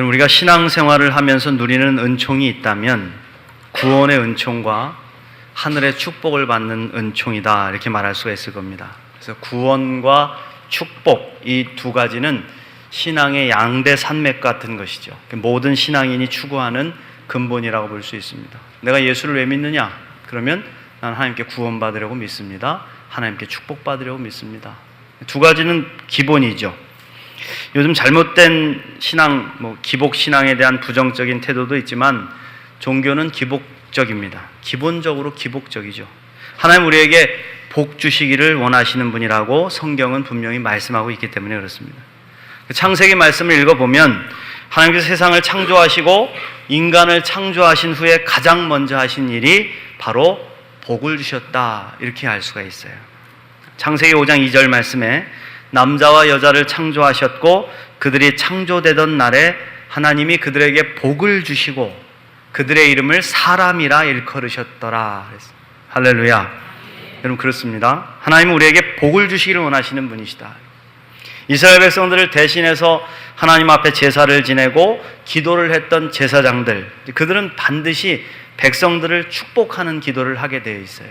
우리가 신앙생활을 하면서 누리는 은총이 있다면 구원의 은총과 하늘의 축복을 받는 은총이다, 이렇게 말할 수가 있을 겁니다. 그래서 구원과 축복, 이 두 가지는 신앙의 양대 산맥 같은 것이죠. 모든 신앙인이 추구하는 근본이라고 볼 수 있습니다. 내가 예수를 왜 믿느냐? 그러면 나는 하나님께 구원받으려고 믿습니다. 하나님께 축복받으려고 믿습니다. 두 가지는 기본이죠. 요즘 잘못된 신앙, 기복신앙에 대한 부정적인 태도도 있지만 종교는 기복적입니다. 기본적으로 기복적이죠. 하나님 우리에게 복 주시기를 원하시는 분이라고 성경은 분명히 말씀하고 있기 때문에 그렇습니다. 창세기 말씀을 읽어보면 하나님께서 세상을 창조하시고 인간을 창조하신 후에 가장 먼저 하신 일이 바로 복을 주셨다, 이렇게 알 수가 있어요. 창세기 5장 2절 말씀에 남자와 여자를 창조하셨고 그들이 창조되던 날에 하나님이 그들에게 복을 주시고 그들의 이름을 사람이라 일컬으셨더라. 할렐루야. 여러분, 그렇습니다. 하나님은 우리에게 복을 주시기를 원하시는 분이시다. 이스라엘 백성들을 대신해서 하나님 앞에 제사를 지내고 기도를 했던 제사장들, 그들은 반드시 백성들을 축복하는 기도를 하게 되어 있어요.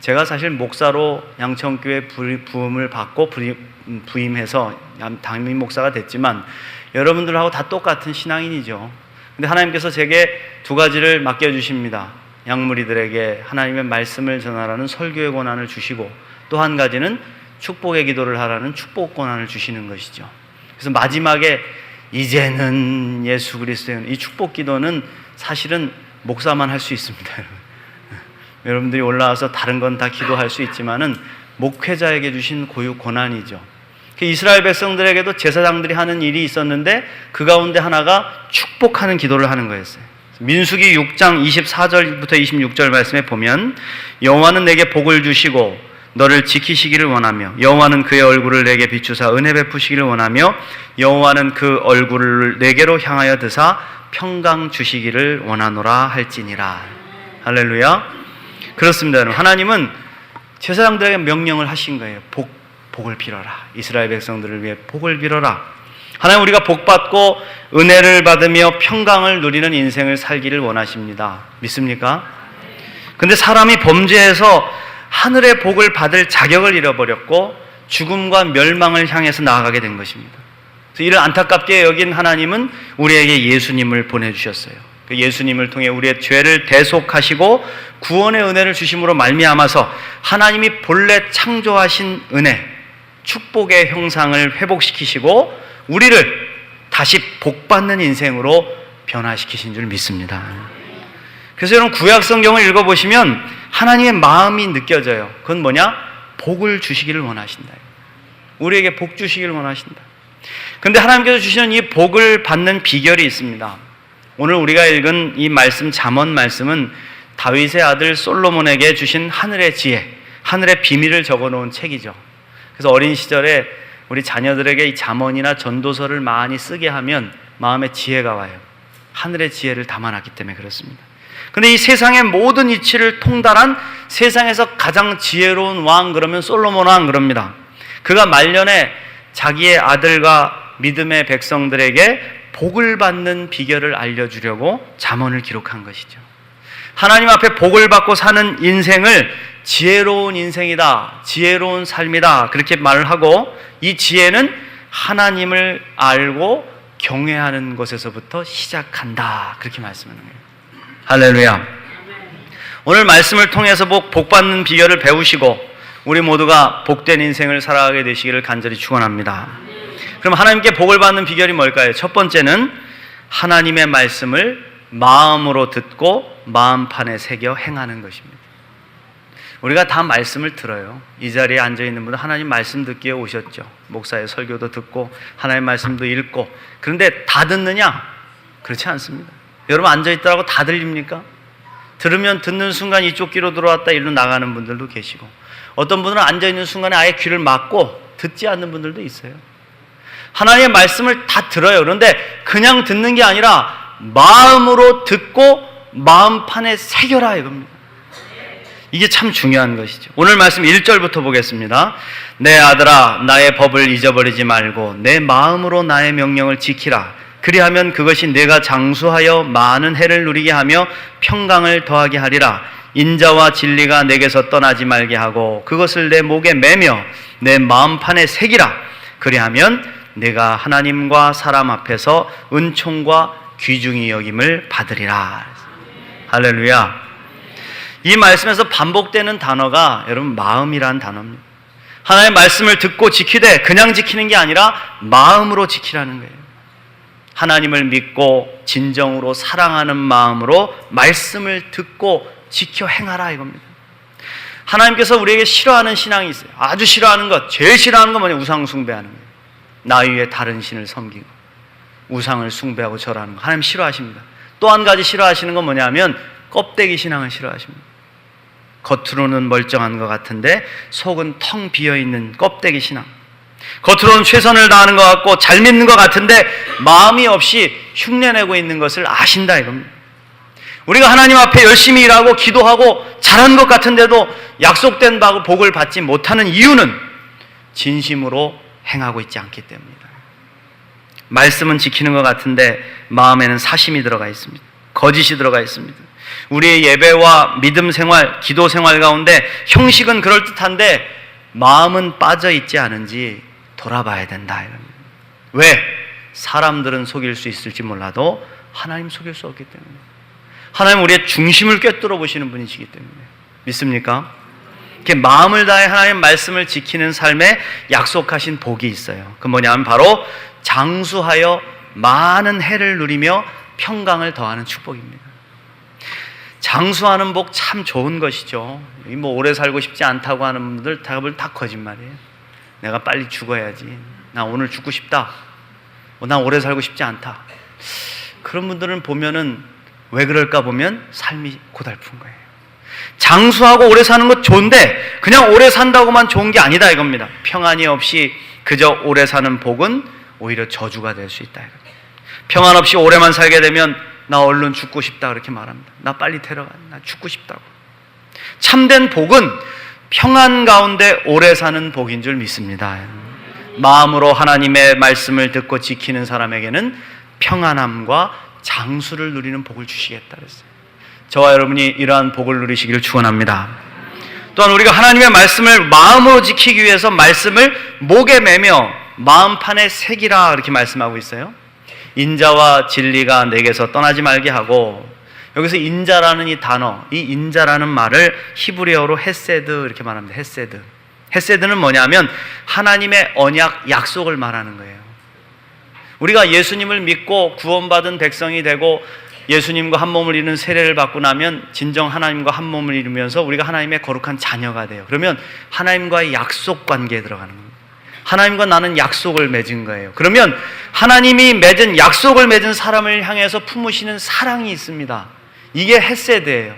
제가 사실 목사로 양천교회 부임을 받고 부임해서 담임 목사가 됐지만 여러분들하고 다 똑같은 신앙인이죠. 근데 하나님께서 제게 두 가지를 맡겨주십니다. 양무리들에게 하나님의 말씀을 전하라는 설교의 권한을 주시고, 또 한 가지는 축복의 기도를 하라는 축복 권한을 주시는 것이죠. 그래서 마지막에 이제는 예수 그리스도의, 이 축복 기도는 사실은 목사만 할 수 있습니다. 여러분들이 올라와서 다른 건 다 기도할 수 있지만은 목회자에게 주신 고유 권한이죠. 이스라엘 백성들에게도 제사장들이 하는 일이 있었는데 그 가운데 하나가 축복하는 기도를 하는 거였어요. 민수기 6장 24절부터 26절 말씀에 보면 여호와는 내게 복을 주시고 너를 지키시기를 원하며 여호와는 그의 얼굴을 내게 비추사 은혜 베푸시기를 원하며 여호와는 그 얼굴을 내게로 향하여 드사 평강 주시기를 원하노라 할지니라. 할렐루야. 그렇습니다. 여러분, 하나님은 제사장들에게 명령을 하신 거예요. 복을 빌어라. 이스라엘 백성들을 위해 복을 빌어라. 하나님, 우리가 복받고 은혜를 받으며 평강을 누리는 인생을 살기를 원하십니다. 믿습니까? 근데 사람이 범죄해서 하늘의 복을 받을 자격을 잃어버렸고 죽음과 멸망을 향해서 나아가게 된 것입니다. 그래서 이를 안타깝게 여긴 하나님은 우리에게 예수님을 보내주셨어요. 그 예수님을 통해 우리의 죄를 대속하시고 구원의 은혜를 주심으로 말미암아서 하나님이 본래 창조하신 은혜, 축복의 형상을 회복시키시고 우리를 다시 복받는 인생으로 변화시키신 줄 믿습니다. 그래서 여러분, 구약 성경을 읽어보시면 하나님의 마음이 느껴져요. 그건 뭐냐? 복을 주시기를 원하신다. 우리에게 복 주시기를 원하신다. 그런데 하나님께서 주시는 이 복을 받는 비결이 있습니다. 오늘 우리가 읽은 이 말씀, 잠언 말씀은 다윗의 아들 솔로몬에게 주신 하늘의 지혜, 하늘의 비밀을 적어놓은 책이죠. 그래서 어린 시절에 우리 자녀들에게 이 잠언이나 전도서를 많이 쓰게 하면 마음에 지혜가 와요. 하늘의 지혜를 담아놨기 때문에 그렇습니다. 그런데 이 세상의 모든 이치를 통달한 세상에서 가장 지혜로운 왕, 그러면 솔로몬 왕 그럽니다. 그가 말년에 자기의 아들과 믿음의 백성들에게 복을 받는 비결을 알려주려고 잠언을 기록한 것이죠. 하나님 앞에 복을 받고 사는 인생을 지혜로운 인생이다, 지혜로운 삶이다, 그렇게 말을 하고, 이 지혜는 하나님을 알고 경외하는 것에서부터 시작한다, 그렇게 말씀하는 거예요. 할렐루야. 오늘 말씀을 통해서 복받는 비결을 배우시고 우리 모두가 복된 인생을 살아가게 되시기를 간절히 축원합니다. 그럼 하나님께 복을 받는 비결이 뭘까요? 첫 번째는 하나님의 말씀을 마음으로 듣고 마음판에 새겨 행하는 것입니다. 우리가 다 말씀을 들어요. 이 자리에 앉아있는 분은 하나님 말씀 듣기에 오셨죠. 목사의 설교도 듣고 하나님 말씀도 읽고. 그런데 다 듣느냐? 그렇지 않습니다. 여러분, 앉아있다고 다 들립니까? 들으면 듣는 순간 이쪽 귀로 들어왔다 일로 나가는 분들도 계시고, 어떤 분은 앉아있는 순간에 아예 귀를 막고 듣지 않는 분들도 있어요. 하나님의 말씀을 다 들어요. 그런데 그냥 듣는 게 아니라 마음으로 듣고 마음판에 새겨라, 이겁니다. 이게 참 중요한 것이죠. 오늘 말씀 1절부터 보겠습니다. 내 아들아, 나의 법을 잊어버리지 말고 내 마음으로 나의 명령을 지키라. 그리하면 그것이 내가 장수하여 많은 해를 누리게 하며 평강을 더하게 하리라. 인자와 진리가 내게서 떠나지 말게 하고 그것을 내 목에 매며 내 마음판에 새기라. 그리하면 내가 하나님과 사람 앞에서 은총과 귀중히 여김을 받으리라. 할렐루야. 이 말씀에서 반복되는 단어가 여러분 마음이라는 단어입니다. 하나님의 말씀을 듣고 지키되 그냥 지키는 게 아니라 마음으로 지키라는 거예요. 하나님을 믿고 진정으로 사랑하는 마음으로 말씀을 듣고 지켜 행하라 이겁니다. 하나님께서 우리에게 싫어하는 신앙이 있어요. 아주 싫어하는 것, 제일 싫어하는 건 뭐냐면 우상 숭배하는 거예요. 나 위에 다른 신을 섬기고 우상을 숭배하고 절하는 거 하나님 싫어하십니다. 또 한 가지 싫어하시는 건 뭐냐면 껍데기 신앙을 싫어하십니다. 겉으로는 멀쩡한 것 같은데 속은 텅 비어있는 껍데기 신앙. 겉으로는 최선을 다하는 것 같고 잘 믿는 것 같은데 마음이 없이 흉내내고 있는 것을 아신다 이겁니다. 우리가 하나님 앞에 열심히 일하고 기도하고 잘한 것 같은데도 약속된 바 복을 받지 못하는 이유는 진심으로 행하고 있지 않기 때문이다. 말씀은 지키는 것 같은데 마음에는 사심이 들어가 있습니다. 거짓이 들어가 있습니다. 우리의 예배와 믿음 생활, 기도 생활 가운데 형식은 그럴듯한데 마음은 빠져 있지 않은지 돌아봐야 된다. 왜? 사람들은 속일 수 있을지 몰라도 하나님 속일 수 없기 때문에. 하나님 우리의 중심을 꿰뚫어 보시는 분이시기 때문에. 믿습니까? 이렇게 마음을 다해 하나님 말씀을 지키는 삶에 약속하신 복이 있어요. 그 뭐냐면 바로 장수하여 많은 해를 누리며 평강을 더하는 축복입니다. 장수하는 복 참 좋은 것이죠. 뭐 오래 살고 싶지 않다고 하는 분들 답을 다 거짓말이에요. 내가 빨리 죽어야지. 나 오늘 죽고 싶다. 나 오래 살고 싶지 않다. 그런 분들은 보면은 왜 그럴까 보면 삶이 고달픈 거예요. 장수하고 오래 사는 것 좋은데 그냥 오래 산다고만 좋은 게 아니다 이겁니다. 평안이 없이 그저 오래 사는 복은 오히려 저주가 될 수 있다 이겁니다. 평안 없이 오래만 살게 되면 나 얼른 죽고 싶다 그렇게 말합니다. 나 빨리 데려가. 나 죽고 싶다고. 참된 복은 평안 가운데 오래 사는 복인 줄 믿습니다. 마음으로 하나님의 말씀을 듣고 지키는 사람에게는 평안함과 장수를 누리는 복을 주시겠다 그랬어요. 저와 여러분이 이러한 복을 누리시기를 축원합니다. 또한 우리가 하나님의 말씀을 마음으로 지키기 위해서 말씀을 목에 매며 마음판에 새기라 이렇게 말씀하고 있어요. 인자와 진리가 내게서 떠나지 말게 하고, 여기서 인자라는 이 단어, 이 인자라는 말을 히브리어로 헤세드 이렇게 말합니다. 헤세드. 헤세드는 뭐냐면 하나님의 언약, 약속을 말하는 거예요. 우리가 예수님을 믿고 구원받은 백성이 되고 예수님과 한 몸을 이루는 세례를 받고 나면 진정 하나님과 한 몸을 이루면서 우리가 하나님의 거룩한 자녀가 돼요. 그러면 하나님과의 약속 관계에 들어가는 겁니다. 하나님과 나는 약속을 맺은 거예요. 그러면 하나님이 맺은 약속을 맺은 사람을 향해서 품으시는 사랑이 있습니다. 이게 헤세드예요.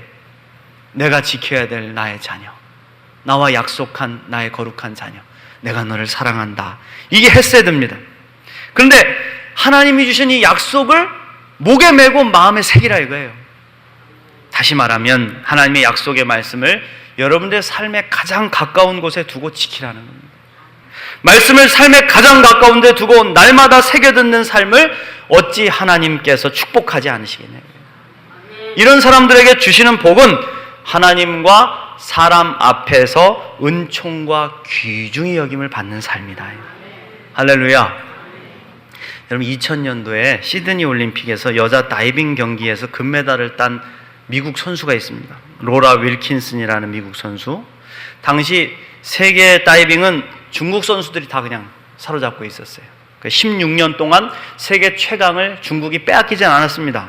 내가 지켜야 될 나의 자녀, 나와 약속한 나의 거룩한 자녀, 내가 너를 사랑한다. 이게 헤세드입니다. 그런데 하나님이 주신 이 약속을 목에 메고 마음에 새기라 이거예요. 다시 말하면 하나님의 약속의 말씀을 여러분들의 삶에 가장 가까운 곳에 두고 지키라는 겁니다. 말씀을 삶에 가장 가까운 데 두고 날마다 새겨듣는 삶을 어찌 하나님께서 축복하지 않으시겠냐고요. 이런 사람들에게 주시는 복은 하나님과 사람 앞에서 은총과 귀중히 여김을 받는 삶이다. 할렐루야. 여러분 2000년도에 시드니 올림픽에서 여자 다이빙 경기에서 금메달을 딴 미국 선수가 있습니다. 로라 윌킨슨이라는 미국 선수. 당시 세계 다이빙은 중국 선수들이 다 그냥 사로잡고 있었어요. 16년 동안 세계 최강을 중국이 빼앗기지 않았습니다.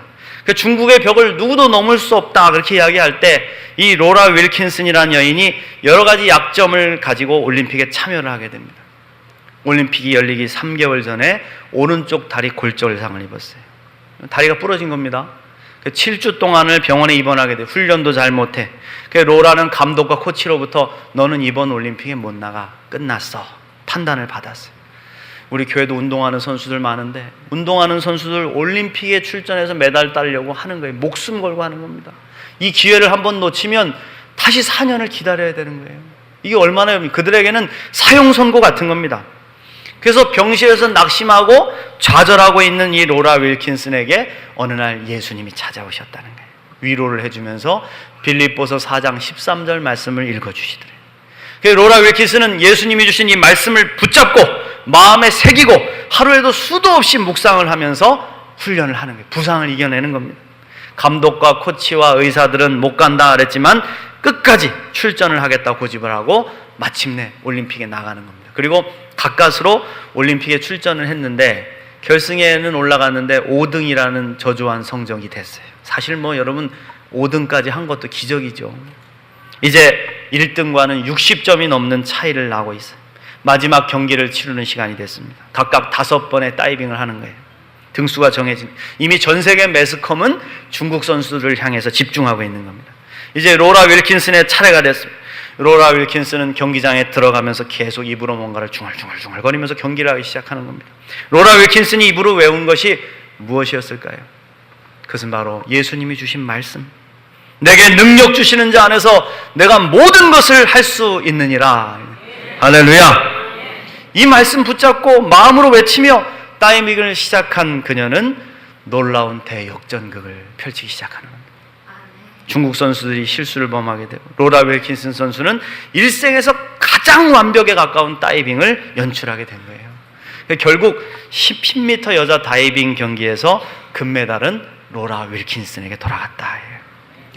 중국의 벽을 누구도 넘을 수 없다 그렇게 이야기할 때 이 로라 윌킨슨이라는 여인이 여러 가지 약점을 가지고 올림픽에 참여를 하게 됩니다. 올림픽이 열리기 3개월 전에 오른쪽 다리 골절상을 입었어요. 다리가 부러진 겁니다. 7주 동안을 병원에 입원하게 돼. 훈련도 잘 못해. 로라는 감독과 코치로부터 너는 이번 올림픽에 못 나가. 끝났어. 판단을 받았어요. 우리 교회도 운동하는 선수들 많은데 운동하는 선수들 올림픽에 출전해서 메달 따려고 하는 거예요. 목숨 걸고 하는 겁니다. 이 기회를 한번 놓치면 다시 4년을 기다려야 되는 거예요. 이게 얼마나 그들에게는 사형 선고 같은 겁니다. 그래서 병실에서 낙심하고 좌절하고 있는 이 로라 윌킨슨에게 어느 날 예수님이 찾아오셨다는 거예요. 위로를 해주면서 빌립보서 4장 13절 말씀을 읽어주시더래요. 로라 윌킨슨은 예수님이 주신 이 말씀을 붙잡고 마음에 새기고 하루에도 수도 없이 묵상을 하면서 훈련을 하는 거예요. 부상을 이겨내는 겁니다. 감독과 코치와 의사들은 못 간다 그랬지만 끝까지 출전을 하겠다 고집을 하고 마침내 올림픽에 나가는 겁니다. 그리고 가까스로 올림픽에 출전을 했는데 결승에는 올라갔는데 5등이라는 저조한 성적이 됐어요. 사실 여러분 5등까지 한 것도 기적이죠. 이제 1등과는 60점이 넘는 차이를 나고 있어요. 마지막 경기를 치르는 시간이 됐습니다. 각각 5번의 다이빙을 하는 거예요. 등수가 정해진, 이미 전 세계 매스컴은 중국 선수들을 향해서 집중하고 있는 겁니다. 이제 로라 윌킨슨의 차례가 됐습니다. 로라 윌킨슨은 경기장에 들어가면서 계속 입으로 뭔가를 중얼중얼 거리면서 경기를 하기 시작하는 겁니다. 로라 윌킨슨이 입으로 외운 것이 무엇이었을까요? 그것은 바로 예수님이 주신 말씀, 내게 능력 주시는 자 안에서 내가 모든 것을 할 수 있느니라. 할렐루야. 이 말씀 붙잡고 마음으로 외치며 다이빙을 시작한 그녀는 놀라운 대역전극을 펼치기 시작하는 겁니다. 중국 선수들이 실수를 범하게 되고 로라 윌킨슨 선수는 일생에서 가장 완벽에 가까운 다이빙을 연출하게 된 거예요. 결국 10m 여자 다이빙 경기에서 금메달은 로라 윌킨슨에게 돌아갔다.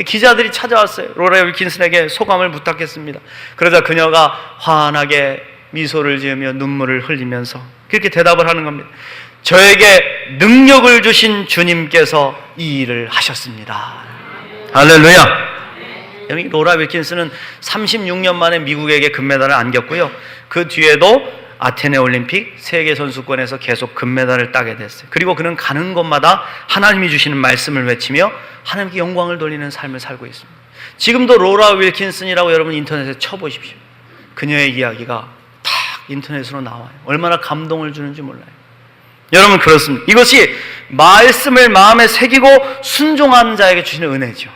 기자들이 찾아왔어요. 로라 윌킨슨에게 소감을 부탁했습니다. 그러자 그녀가 환하게 미소를 지으며 눈물을 흘리면서 그렇게 대답을 하는 겁니다. 저에게 능력을 주신 주님께서 이 일을 하셨습니다. 할렐루야. 여기 로라 윌킨슨은 36년 만에 미국에게 금메달을 안겼고요. 그 뒤에도 아테네 올림픽 세계선수권에서 계속 금메달을 따게 됐어요. 그리고 그는 가는 곳마다 하나님이 주시는 말씀을 외치며 하나님께 영광을 돌리는 삶을 살고 있습니다. 지금도 로라 윌킨슨이라고 여러분 인터넷에 쳐보십시오. 그녀의 이야기가 탁 인터넷으로 나와요. 얼마나 감동을 주는지 몰라요. 여러분 그렇습니다. 이것이 말씀을 마음에 새기고 순종하는 자에게 주시는 은혜죠.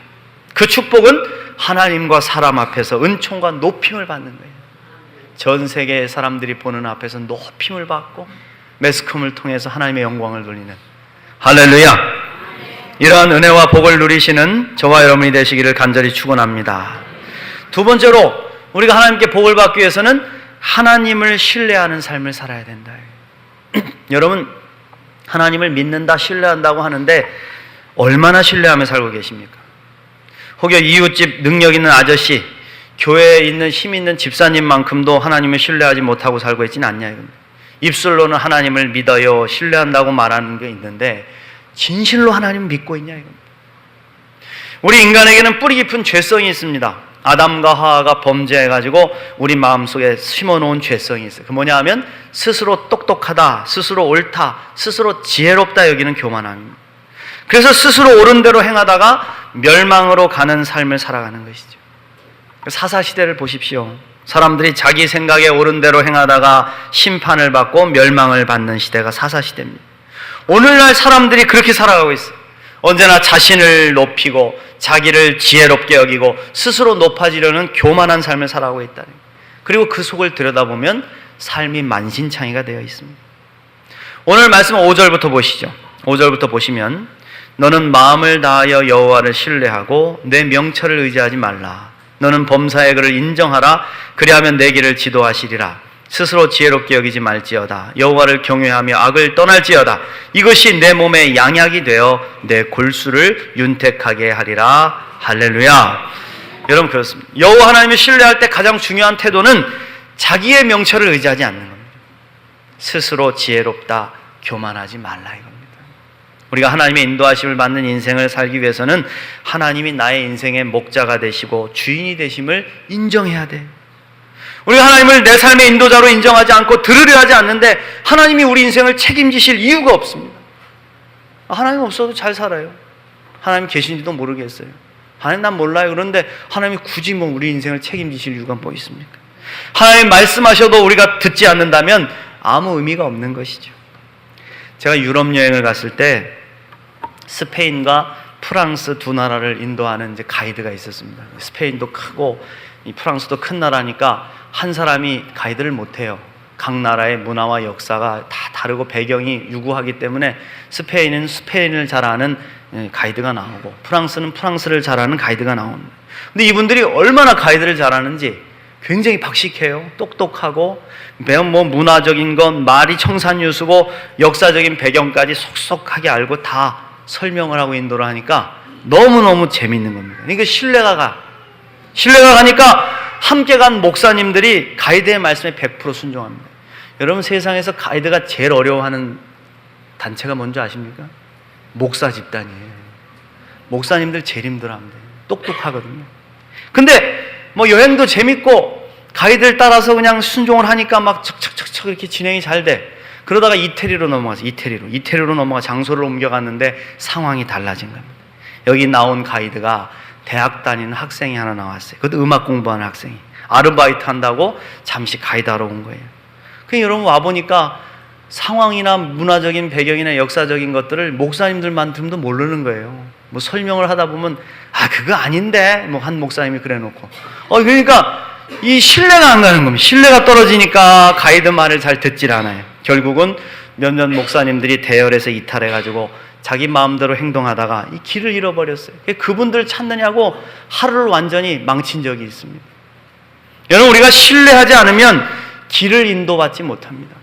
그 축복은 하나님과 사람 앞에서 은총과 높임을 받는 거예요. 전 세계의 사람들이 보는 앞에서 높임을 받고 매스컴을 통해서 하나님의 영광을 돌리는, 할렐루야. 이러한 은혜와 복을 누리시는 저와 여러분이 되시기를 간절히 축원합니다. 두 번째로 우리가 하나님께 복을 받기 위해서는 하나님을 신뢰하는 삶을 살아야 된다. 여러분 하나님을 믿는다, 신뢰한다고 하는데 얼마나 신뢰하며 살고 계십니까? 혹여 이웃집 능력 있는 아저씨, 교회에 있는 힘 있는 집사님만큼도 하나님을 신뢰하지 못하고 살고 있지는 않냐 이겁니다. 입술로는 하나님을 믿어요, 신뢰한다고 말하는 게 있는데 진실로 하나님을 믿고 있냐 이겁니다. 우리 인간에게는 뿌리 깊은 죄성이 있습니다. 아담과 하와가 범죄해가지고 우리 마음속에 심어놓은 죄성이 있어요. 그 뭐냐 하면 스스로 똑똑하다, 스스로 옳다, 스스로 지혜롭다 여기는 교만함입니다. 그래서 스스로 옳은 대로 행하다가 멸망으로 가는 삶을 살아가는 것이죠. 사사시대를 보십시오. 사람들이 자기 생각에 옳은 대로 행하다가 심판을 받고 멸망을 받는 시대가 사사시대입니다. 오늘날 사람들이 그렇게 살아가고 있어요. 언제나 자신을 높이고 자기를 지혜롭게 여기고 스스로 높아지려는 교만한 삶을 살아가고 있다는 거예요. 그리고 그 속을 들여다보면 삶이 만신창이가 되어 있습니다. 오늘 말씀 5절부터 보시죠. 5절부터 보시면 너는 마음을 다하여 여호와를 신뢰하고 내 명철을 의지하지 말라. 너는 범사의 그를 인정하라. 그리하면 내 길을 지도하시리라. 스스로 지혜롭게 여기지 말지어다. 여호와를 경외하며 악을 떠날지어다. 이것이 내 몸에 양약이 되어 내 골수를 윤택하게 하리라. 할렐루야. 여러분 그렇습니다. 여호와 하나님을 신뢰할 때 가장 중요한 태도는 자기의 명철을 의지하지 않는 겁니다. 스스로 지혜롭다, 교만하지 말라 이겁니다. 우리가 하나님의 인도하심을 받는 인생을 살기 위해서는 하나님이 나의 인생의 목자가 되시고 주인이 되심을 인정해야 돼요. 우리가 하나님을 내 삶의 인도자로 인정하지 않고 들으려 하지 않는데 하나님이 우리 인생을 책임지실 이유가 없습니다. 하나님 없어도 잘 살아요. 하나님 계신지도 모르겠어요. 하나님 난 몰라요. 그런데 하나님이 굳이 우리 인생을 책임지실 이유가 뭐 있습니까? 하나님 말씀하셔도 우리가 듣지 않는다면 아무 의미가 없는 것이죠. 제가 유럽 여행을 갔을 때 스페인과 프랑스 두 나라를 인도하는 이제 가이드가 있었습니다. 스페인도 크고 이 프랑스도 큰 나라니까 한 사람이 가이드를 못해요. 각 나라의 문화와 역사가 다 다르고 배경이 유구하기 때문에 스페인은 스페인을 잘 아는 가이드가 나오고 프랑스는 프랑스를 잘 아는 가이드가 나옵니다. 근데 이분들이 얼마나 가이드를 잘 아는지 굉장히 박식해요. 똑똑하고 매우 문화적인 건 말이 청산유수고 역사적인 배경까지 속속하게 알고 다 설명을 하고 인도를 하니까 너무너무 재밌는 겁니다. 그러니까 신뢰가 가니까 함께 간 목사님들이 가이드의 말씀에 100% 순종합니다. 여러분, 세상에서 가이드가 제일 어려워하는 단체가 뭔지 아십니까? 목사 집단이에요. 목사님들 제일 힘들어합니다. 똑똑하거든요. 근데 여행도 재밌고 가이드를 따라서 그냥 순종을 하니까 막 척척척척 이렇게 진행이 잘 돼. 그러다가 이태리로 넘어가 장소를 옮겨갔는데 상황이 달라진 겁니다. 여기 나온 가이드가 대학 다니는 학생이 하나 나왔어요. 그것도 음악 공부하는 학생이 아르바이트 한다고 잠시 가이드하러 온 거예요. 그냥 여러분 와보니까 상황이나 문화적인 배경이나 역사적인 것들을 목사님들만큼도 모르는 거예요. 설명을 하다 보면 그거 아닌데 한 목사님이 그래 놓고 그러니까 이 신뢰가 안 가는 겁니다. 신뢰가 떨어지니까 가이드 말을 잘 듣질 않아요. 결국은 몇몇 목사님들이 대열에서 이탈해가지고 자기 마음대로 행동하다가 이 길을 잃어버렸어요. 그분들 찾느냐고 하루를 완전히 망친 적이 있습니다. 여러분, 우리가 신뢰하지 않으면 길을 인도받지 못합니다.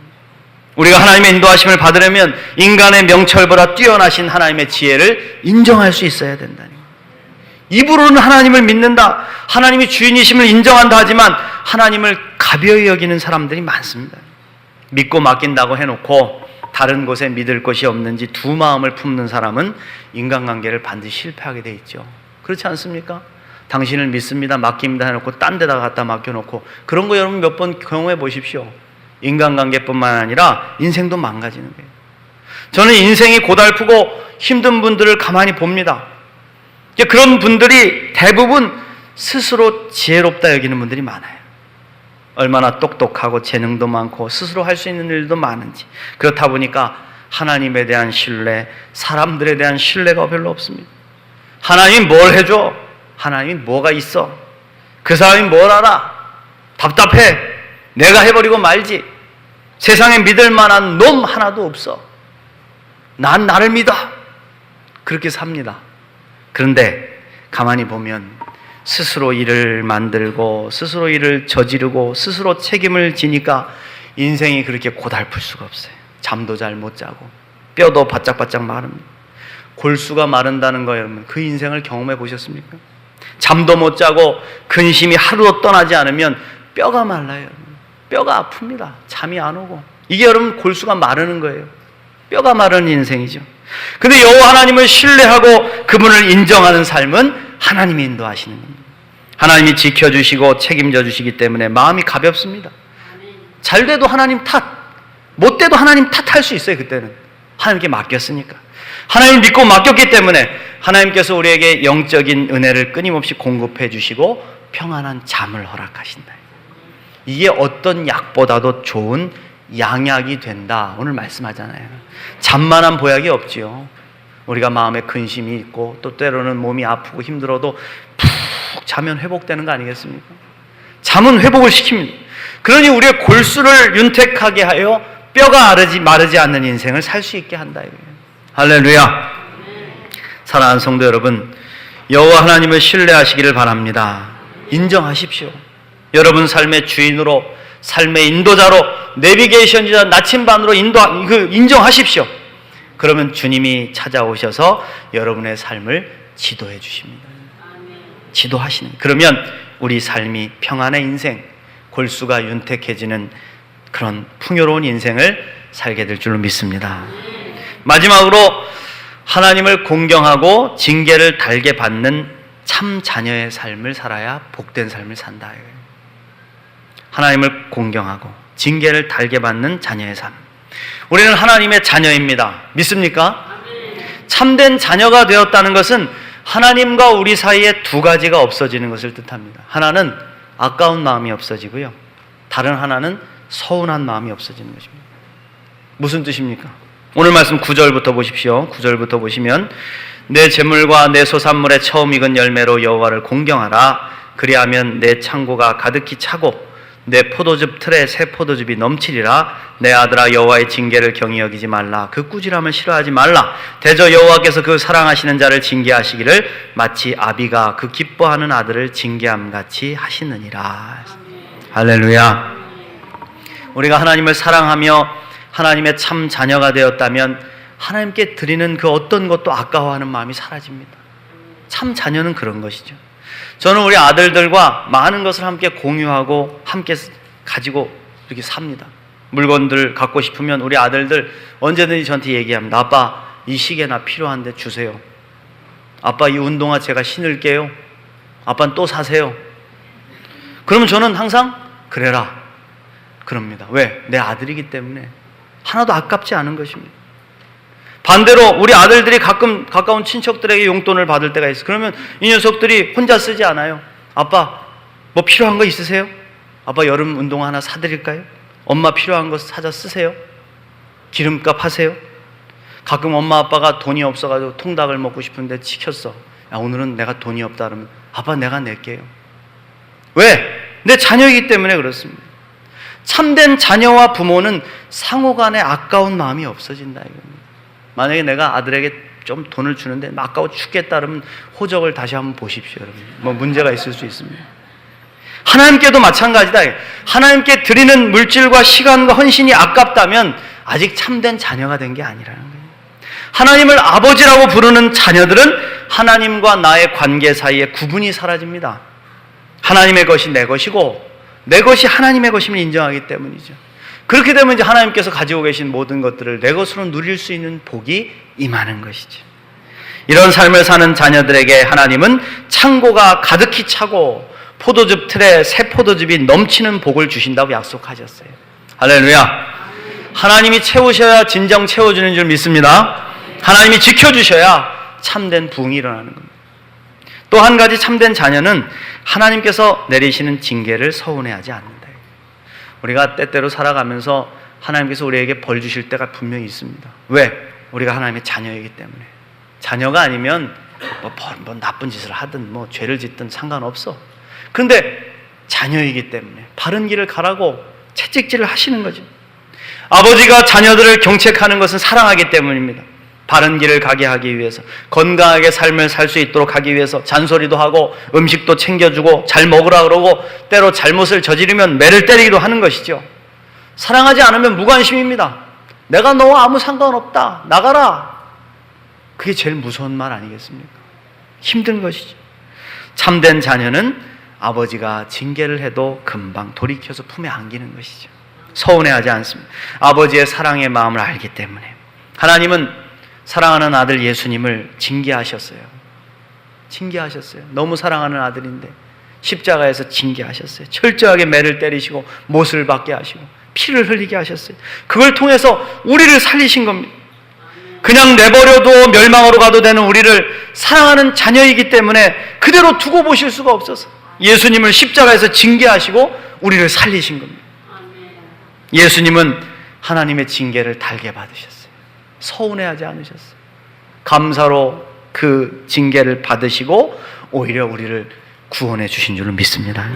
우리가 하나님의 인도하심을 받으려면 인간의 명철보다 뛰어나신 하나님의 지혜를 인정할 수 있어야 된다는 거예요. 입으로는 하나님을 믿는다, 하나님이 주인이심을 인정한다 하지만 하나님을 가벼이 여기는 사람들이 많습니다. 믿고 맡긴다고 해놓고 다른 곳에 믿을 것이 없는지 두 마음을 품는 사람은 인간관계를 반드시 실패하게 돼 있죠. 그렇지 않습니까? 당신을 믿습니다, 맡깁니다 해놓고 딴 데다가 갖다 맡겨놓고 그런 거 여러분 몇 번 경험해 보십시오. 인간관계뿐만 아니라 인생도 망가지는 거예요. 저는 인생이 고달프고 힘든 분들을 가만히 봅니다. 그런 분들이 대부분 스스로 지혜롭다 여기는 분들이 많아요. 얼마나 똑똑하고 재능도 많고 스스로 할 수 있는 일도 많은지. 그렇다 보니까 하나님에 대한 신뢰, 사람들에 대한 신뢰가 별로 없습니다. 하나님이 뭘 해줘? 하나님이 뭐가 있어? 그 사람이 뭘 알아? 답답해. 내가 해버리고 말지. 세상에 믿을 만한 놈 하나도 없어. 난 나를 믿어. 그렇게 삽니다. 그런데 가만히 보면 스스로 일을 만들고 스스로 일을 저지르고 스스로 책임을 지니까 인생이 그렇게 고달플 수가 없어요. 잠도 잘 못 자고 뼈도 바짝바짝 마릅니다. 골수가 마른다는 거 여러분, 그 인생을 경험해 보셨습니까? 잠도 못 자고 근심이 하루도 떠나지 않으면 뼈가 말라요. 뼈가 아픕니다. 잠이 안 오고. 이게 여러분 골수가 마르는 거예요. 뼈가 마르는 인생이죠. 근데 여호와 하나님을 신뢰하고 그분을 인정하는 삶은 하나님이 인도하시는 겁니다. 하나님이 지켜주시고 책임져 주시기 때문에 마음이 가볍습니다. 잘 돼도 하나님 탓, 못 돼도 하나님 탓할 수 있어요. 그때는 하나님께 맡겼으니까. 하나님을 믿고 맡겼기 때문에 하나님께서 우리에게 영적인 은혜를 끊임없이 공급해 주시고 평안한 잠을 허락하신다. 이게 어떤 약보다도 좋은 양약이 된다 오늘 말씀하잖아요. 잠만한 보약이 없지요. 우리가 마음에 근심이 있고 또 때로는 몸이 아프고 힘들어도 푹 자면 회복되는 거 아니겠습니까? 잠은 회복을 시킵니다. 그러니 우리의 골수를 윤택하게 하여 뼈가 마르지 않는 인생을 살 수 있게 한다 이거예요. 할렐루야. 사랑하는 성도 여러분, 여호와 하나님을 신뢰하시기를 바랍니다. 인정하십시오. 여러분 삶의 주인으로, 삶의 인도자로, 내비게이션이자 나침반으로 인정하십시오. 그러면 주님이 찾아오셔서 여러분의 삶을 지도해 주십니다. 지도하시는. 그러면 우리 삶이 평안의 인생, 골수가 윤택해지는 그런 풍요로운 인생을 살게 될 줄로 믿습니다. 마지막으로 하나님을 공경하고 징계를 달게 받는 참 자녀의 삶을 살아야 복된 삶을 산다. 하나님을 공경하고 징계를 달게 받는 자녀의 삶. 우리는 하나님의 자녀입니다. 믿습니까? 참된 자녀가 되었다는 것은 하나님과 우리 사이에 두 가지가 없어지는 것을 뜻합니다. 하나는 아까운 마음이 없어지고요, 다른 하나는 서운한 마음이 없어지는 것입니다. 무슨 뜻입니까? 오늘 말씀 9절부터 보십시오. 9절부터 보시면 내 재물과 내 소산물의 처음 익은 열매로 여호와를 공경하라. 그리하면 내 창고가 가득히 차고 내 포도즙 틀에 새 포도즙이 넘치리라. 내 아들아, 여호와의 징계를 경히 여기지 말라. 그 꾸지람을 싫어하지 말라. 대저 여호와께서 그 사랑하시는 자를 징계하시기를 마치 아비가 그 기뻐하는 아들을 징계함같이 하시느니라. 할렐루야. 우리가 하나님을 사랑하며 하나님의 참 자녀가 되었다면 하나님께 드리는 그 어떤 것도 아까워하는 마음이 사라집니다. 참 자녀는 그런 것이죠. 저는 우리 아들들과 많은 것을 함께 공유하고 함께 가지고 이렇게 삽니다. 물건들 갖고 싶으면 우리 아들들 언제든지 저한테 얘기합니다. 아빠, 이 시계 나 필요한데 주세요. 아빠, 이 운동화 제가 신을게요. 아빠는 또 사세요. 그러면 저는 항상 그래라 그럽니다. 왜? 내 아들이기 때문에 하나도 아깝지 않은 것입니다. 반대로 우리 아들들이 가끔 가까운 친척들에게 용돈을 받을 때가 있어요. 그러면 이 녀석들이 혼자 쓰지 않아요. 아빠, 뭐 필요한 거 있으세요? 아빠, 여름 운동화 하나 사드릴까요? 엄마 필요한 거 찾아 쓰세요. 기름값 하세요. 가끔 엄마 아빠가 돈이 없어가지고 통닭을 먹고 싶은데 시켰어. 야, 오늘은 내가 돈이 없다 그러면 아빠, 내가 낼게요. 왜? 내 자녀이기 때문에 그렇습니다. 참된 자녀와 부모는 상호간에 아까운 마음이 없어진다 이겁니다. 만약에 내가 아들에게 좀 돈을 주는데 아까워 죽겠다 그러면 호적을 다시 한번 보십시오, 여러분. 뭐 문제가 있을 수 있습니다. 하나님께도 마찬가지다. 하나님께 드리는 물질과 시간과 헌신이 아깝다면 아직 참된 자녀가 된 게 아니라는 거예요. 하나님을 아버지라고 부르는 자녀들은 하나님과 나의 관계 사이에 구분이 사라집니다. 하나님의 것이 내 것이고 내 것이 하나님의 것임을 인정하기 때문이죠. 그렇게 되면 이제 하나님께서 가지고 계신 모든 것들을 내 것으로 누릴 수 있는 복이 임하는 것이죠. 이런 삶을 사는 자녀들에게 하나님은 창고가 가득히 차고 포도즙 틀에 새 포도즙이 넘치는 복을 주신다고 약속하셨어요. 할렐루야. 하나님이 채우셔야 진정 채워주는 줄 믿습니다. 하나님이 지켜주셔야 참된 부흥이 일어나는 겁니다. 또 한 가지 참된 자녀는 하나님께서 내리시는 징계를 서운해하지 않는다. 우리가 때때로 살아가면서 하나님께서 우리에게 벌 주실 때가 분명히 있습니다. 왜? 우리가 하나님의 자녀이기 때문에. 자녀가 아니면 뭐 나쁜 짓을 하든 뭐 죄를 짓든 상관없어. 그런데 자녀이기 때문에 바른 길을 가라고 채찍질을 하시는 거죠. 아버지가 자녀들을 경책하는 것은 사랑하기 때문입니다. 바른 길을 가게 하기 위해서, 건강하게 삶을 살 수 있도록 하기 위해서 잔소리도 하고 음식도 챙겨주고 잘 먹으라 그러고 때로 잘못을 저지르면 매를 때리기도 하는 것이죠. 사랑하지 않으면 무관심입니다. 내가 너와 아무 상관없다, 나가라. 그게 제일 무서운 말 아니겠습니까? 힘든 것이죠. 참된 자녀는 아버지가 징계를 해도 금방 돌이켜서 품에 안기는 것이죠. 서운해하지 않습니다. 아버지의 사랑의 마음을 알기 때문에. 하나님은 사랑하는 아들 예수님을 징계하셨어요. 징계하셨어요. 너무 사랑하는 아들인데 십자가에서 징계하셨어요. 철저하게 매를 때리시고 못을 받게 하시고 피를 흘리게 하셨어요. 그걸 통해서 우리를 살리신 겁니다. 그냥 내버려도 멸망으로 가도 되는 우리를 사랑하는 자녀이기 때문에 그대로 두고 보실 수가 없어서 예수님을 십자가에서 징계하시고 우리를 살리신 겁니다. 예수님은 하나님의 징계를 달게 받으셨어요. 서운해하지 않으셨어요. 감사로 그 징계를 받으시고 오히려 우리를 구원해 주신 줄로 믿습니다.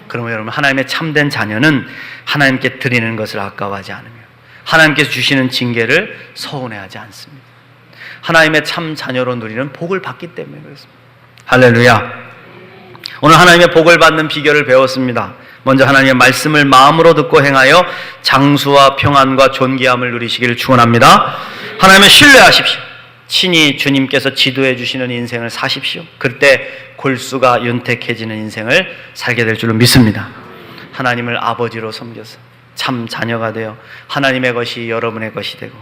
그러면 여러분, 하나님의 참된 자녀는 하나님께 드리는 것을 아까워하지 않으며 하나님께서 주시는 징계를 서운해하지 않습니다. 하나님의 참 자녀로 누리는 복을 받기 때문에 그렇습니다. 할렐루야. 오늘 하나님의 복을 받는 비결을 배웠습니다. 먼저 하나님의 말씀을 마음으로 듣고 행하여 장수와 평안과 존귀함을 누리시기를 축원합니다. 하나님을 신뢰하십시오. 친히 주님께서 지도해 주시는 인생을 사십시오. 그때 골수가 윤택해지는 인생을 살게 될 줄로 믿습니다. 하나님을 아버지로 섬겨서 참 자녀가 되어 하나님의 것이 여러분의 것이 되고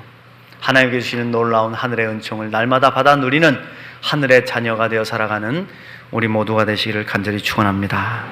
하나님께 주시는 놀라운 하늘의 은총을 날마다 받아 누리는 하늘의 자녀가 되어 살아가는 우리 모두가 되시기를 간절히 축원합니다.